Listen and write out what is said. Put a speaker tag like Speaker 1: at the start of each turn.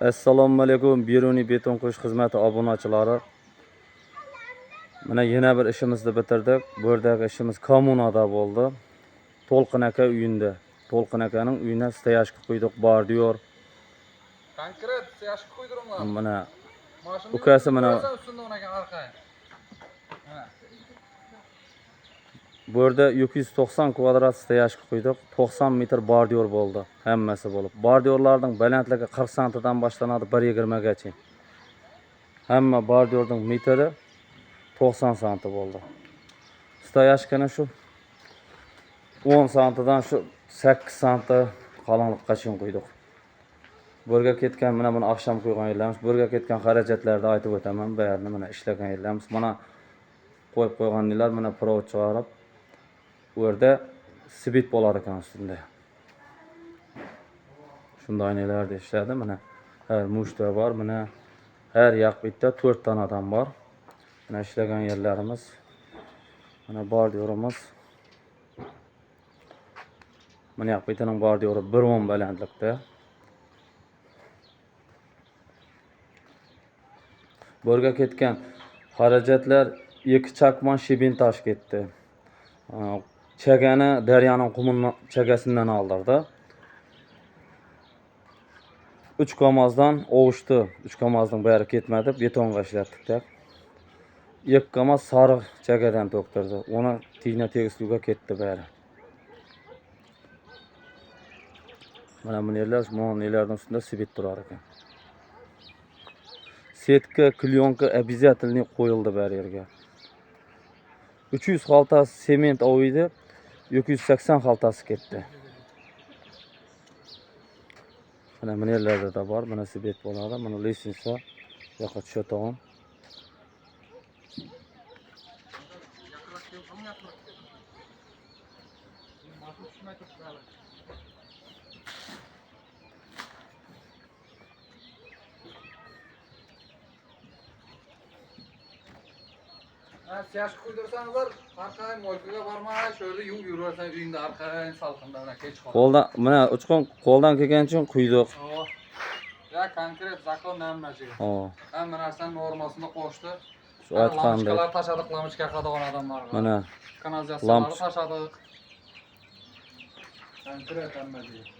Speaker 1: Assalomu alaykum, Beruniy beton quyish xizmati obunachilari. Mana yana bir ishimizni bitirdik. Bu yerdagi ishimiz kommunada bo'ldi. To'lqin aka uyida. To'lqin akaning uyina steyashka qo'ydik, bordiyor.
Speaker 2: Konkret steyashka qo'ydiringlar.
Speaker 1: Mana ukasi mana bu yerda 290 kvadrat steyashka qo'ydik. 90 metr bordiyor bo'ldi. Hammasi bo'lib. Bordiyorlarning balandligi 40 santidan boshlanadi 1.20 gacha. Hamma bordiyorning metri 90 santi bo'ldi. Steyashkani shu 10 santidan shu 8 santi qalinlikqacha qo'ydik. Burga ketgan mana buni oqshom qo'ygan yerlarimiz, burga ketgan xarajatlarni aytib o'taman. Bayarini mana ishlagan yerlarimiz. Mana qo'yib qo'yganlar mana provod chiqarib bu yerda sibit bo'lar ekan ustida. Shunday oynalarda ishladi mana. Har mushta bor, mana har yoq bitta 4 tanadan bor. Mana ishlagan yerlarimiz. Mana bordiyorimiz. Mana yoq bittaning bordiyori 1.10 balandlikda. Burga ketgan xarajatlar 2 chakmon shibin tosh ketdi. Chagani daryoning qumining chagasidan oldirdi. 3 kamazdan ovuşdi. 3 kamazning bari ketmadi, betonga ishlatdik. 2 kamaz sariq chagadan to'ktirdi. Uni tigna tegizuvga ketdi bari. Mana bu yerlar, mana nelarning ustida sibit turar ekan. Setka, klyonka обязательно qo'yildi bari yerga. 300 xaltasi sement oviydi, 280 xaltasi ketdi. Mana bu yerlarda da bor, mana sibet bo'ladi, mana lesinsa yoqqa tushataman.
Speaker 2: Steyashka qo'ydirsanizlar, arqaga moykaga bormay, şöyle yuvib yuraversan uyingda arqaga salqinda mana kech qoladi.
Speaker 1: Qo'ldan mana uchqun qo'ldan kelgancha uchun quydik.
Speaker 2: Ya konkret zakon hammachiga. Hamma narsani normasini qo'shdi.
Speaker 1: Shu aytgandek.
Speaker 2: Lampochkalar tashadik, lampochka qiladigan odamlar bor.
Speaker 1: Mana
Speaker 2: kanalizatsiyalarni tashadik. Konkret hammachiga.